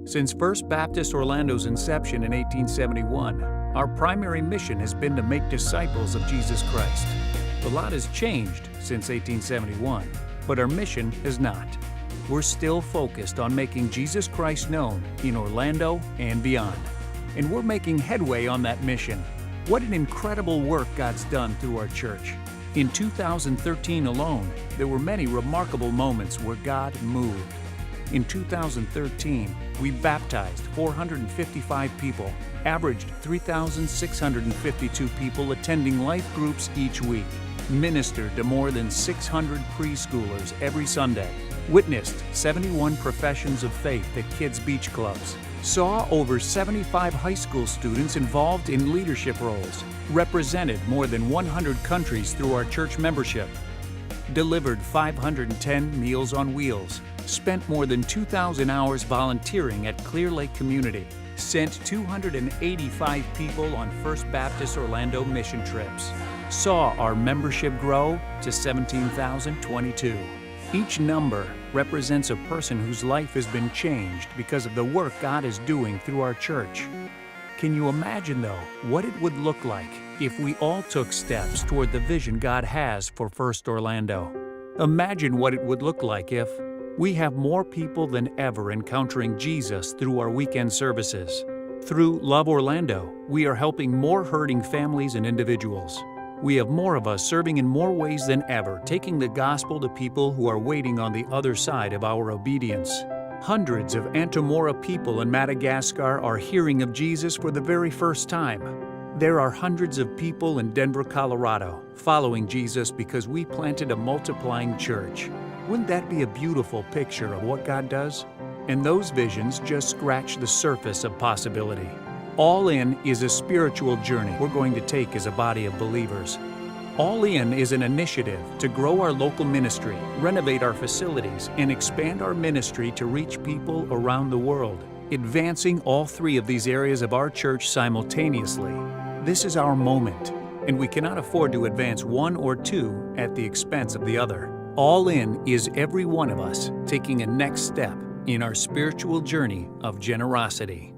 Since First Baptist Orlando's inception in 1871, our primary mission has been to make disciples of Jesus Christ. A lot has changed since 1871, but our mission has not. We're still focused on making Jesus Christ known in Orlando and beyond. And we're making headway on that mission. What an incredible work God's done through our church. In 2013 alone, there were many remarkable moments where God moved. In 2013, we baptized 455 people, averaged 3,652 people attending life groups each week, ministered to more than 600 preschoolers every Sunday, witnessed 71 professions of faith at kids' beach clubs, saw over 75 high school students involved in leadership roles, represented more than 100 countries through our church membership, delivered 510 Meals on Wheels, spent more than 2,000 hours volunteering at Clear Lake Community, sent 285 people on First Baptist Orlando mission trips, saw our membership grow to 17,022. Each number represents a person whose life has been changed because of the work God is doing through our church. Can you imagine, though, what it would look like if we all took steps toward the vision God has for First Orlando? Imagine what it would look like if we have more people than ever encountering Jesus through our weekend services. Through Love Orlando, we are helping more hurting families and individuals. We have more of us serving in more ways than ever, taking the gospel to people who are waiting on the other side of our obedience. Hundreds of Antamora people in Madagascar are hearing of Jesus for the very first time. There are hundreds of people in Denver, Colorado, following Jesus because we planted a multiplying church. Wouldn't that be a beautiful picture of what God does? And those visions just scratch the surface of possibility. All In is a spiritual journey we're going to take as a body of believers. All In is an initiative to grow our local ministry, renovate our facilities, and expand our ministry to reach people around the world, advancing all three of these areas of our church simultaneously. This is our moment, and we cannot afford to advance one or two at the expense of the other. All In is every one of us taking a next step in our spiritual journey of generosity.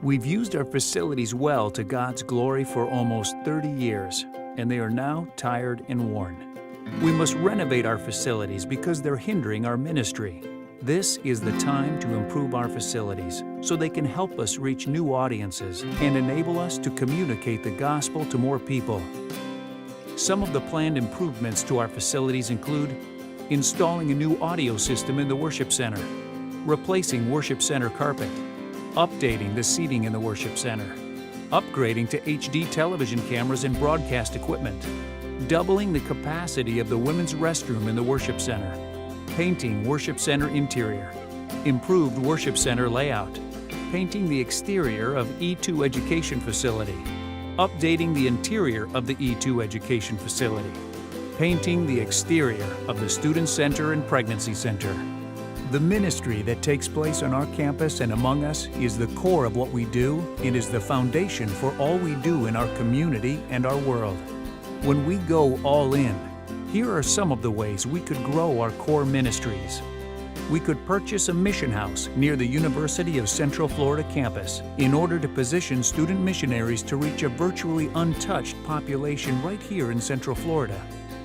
We've used our facilities well to God's glory for almost 30 years, and they are now tired and worn. We must renovate our facilities because they're hindering our ministry. This is the time to improve our facilities so they can help us reach new audiences and enable us to communicate the gospel to more people. Some of the planned improvements to our facilities include installing a new audio system in the worship center, replacing worship center carpet, updating the seating in the worship center, upgrading to HD television cameras and broadcast equipment, doubling the capacity of the women's restroom in the worship center, painting worship center interior, improved worship center layout, painting the exterior of E2 Education Facility, updating the interior of the E2 Education Facility, painting the exterior of the Student Center and Pregnancy Center. The ministry that takes place on our campus and among us is the core of what we do and is the foundation for all we do in our community and our world. When we go all in, here are some of the ways we could grow our core ministries. We could purchase a mission house near the University of Central Florida campus in order to position student missionaries to reach a virtually untouched population right here in Central Florida.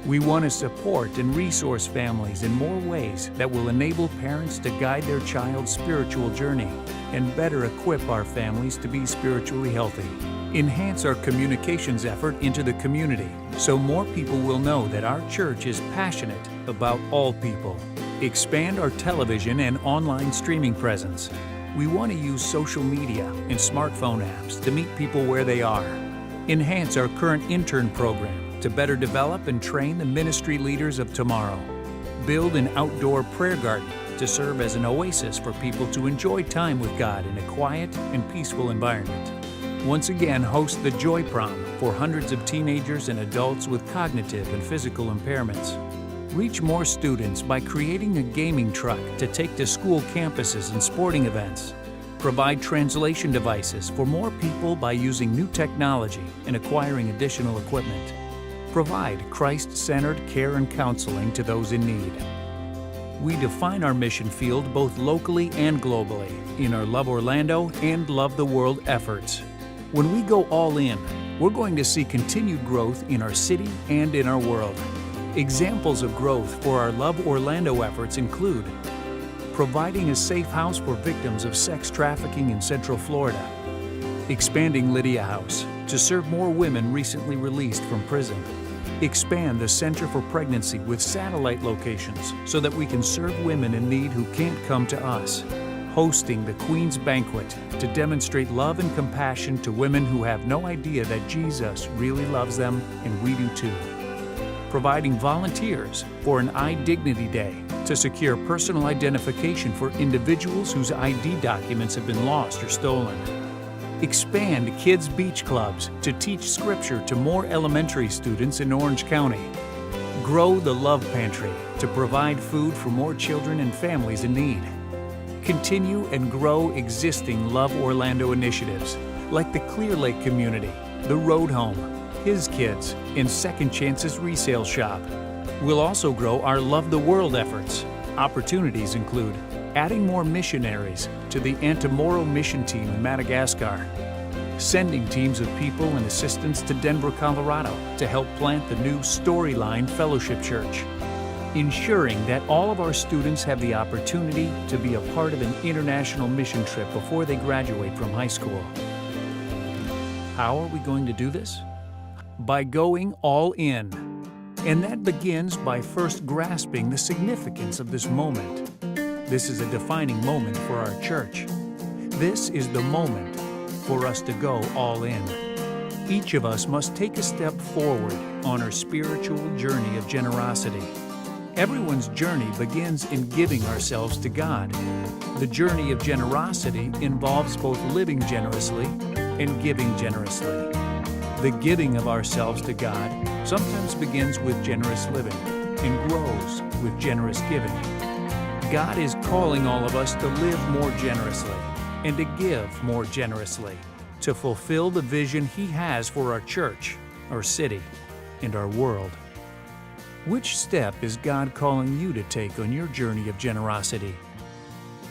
We want to support and resource families in more ways that will enable parents to guide their child's spiritual journey and better equip our families to be spiritually healthy. Enhance our communications effort into the community so more people will know that our church is passionate about all people. Expand our television and online streaming presence. We want to use social media and smartphone apps to meet people where they are. Enhance our current intern program to better develop and train the ministry leaders of tomorrow. Build an outdoor prayer garden to serve as an oasis for people to enjoy time with God in a quiet and peaceful environment. Once again, host the Joy Prom for hundreds of teenagers and adults with cognitive and physical impairments. Reach more students by creating a gaming truck to take to school campuses and sporting events. Provide translation devices for more people by using new technology and acquiring additional equipment. Provide Christ-centered care and counseling to those in need. We define our mission field both locally and globally in our Love Orlando and Love the World efforts. When we go all in, we're going to see continued growth in our city and in our world. Examples of growth for our Love Orlando efforts include providing a safe house for victims of sex trafficking in Central Florida, expanding Lydia House to serve more women recently released from prison, expand the Center for Pregnancy with satellite locations so that we can serve women in need who can't come to us, hosting the Queen's Banquet to demonstrate love and compassion to women who have no idea that Jesus really loves them, and we do too. Providing volunteers for an iDignity Day to secure personal identification for individuals whose ID documents have been lost or stolen. Expand kids' beach clubs to teach Scripture to more elementary students in Orange County. Grow the Love Pantry to provide food for more children and families in need. Continue and grow existing Love Orlando initiatives like the Clear Lake Community, the Road Home, His Kids, and Second Chances Resale Shop. We'll also grow our Love the World efforts. Opportunities include adding more missionaries to the Antamoro mission team in Madagascar, sending teams of people and assistants to Denver, Colorado to help plant the new Storyline Fellowship Church, ensuring that all of our students have the opportunity to be a part of an international mission trip before they graduate from high school. How are we going to do this? By going all in. And that begins by first grasping the significance of this moment. This is a defining moment for our church. This is the moment for us to go all in. Each of us must take a step forward on our spiritual journey of generosity. Everyone's journey begins in giving ourselves to God. The journey of generosity involves both living generously and giving generously. The giving of ourselves to God sometimes begins with generous living and grows with generous giving. God is calling all of us to live more generously and to give more generously to fulfill the vision He has for our church, our city, and our world. Which step is God calling you to take on your journey of generosity?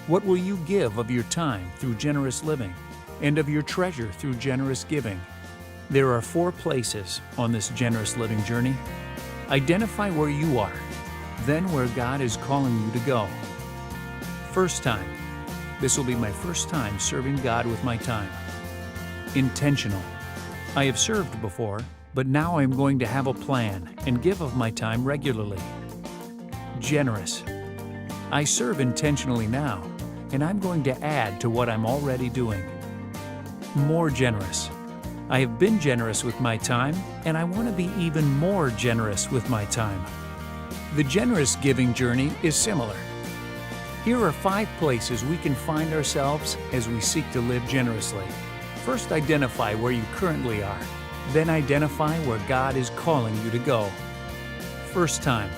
What will you give of your time through generous living and of your treasure through generous giving? There are 4 places on this generous living journey. Identify where you are, then where God is calling you to go. First time. This will be my first time serving God with my time. Intentional. I have served before, but now I'm going to have a plan and give of my time regularly. Generous. I serve intentionally now, and I'm going to add to what I'm already doing. More generous. I have been generous with my time, and I want to be even more generous with my time. The generous giving journey is similar. Here are 5 places we can find ourselves as we seek to live generously. First, identify where you currently are. Then identify where God is calling you to go. First time.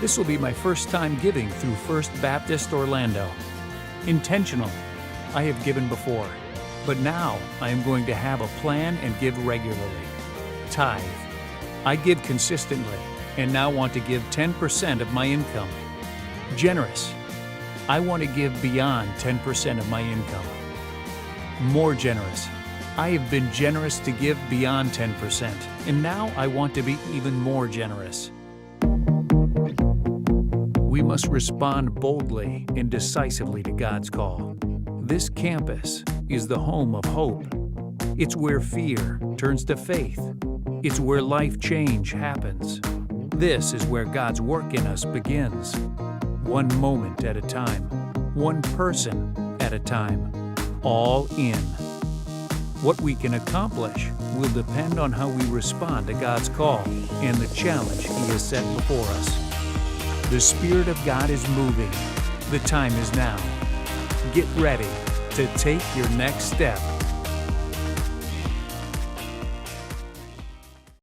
This will be my first time giving through First Baptist Orlando. Intentional. I have given before, but now I am going to have a plan and give regularly. Tithe. I give consistently and now want to give 10% of my income. Generous. I want to give beyond 10% of my income. More generous. I have been generous to give beyond 10%, and now I want to be even more generous. We must respond boldly and decisively to God's call. This campus is the home of hope. It's where fear turns to faith. It's where life change happens. This is where God's work in us begins. One moment at a time, one person at a time, all in. What we can accomplish will depend on how we respond to God's call and the challenge He has set before us. The Spirit of God is moving. The time is now. Get ready to take your next step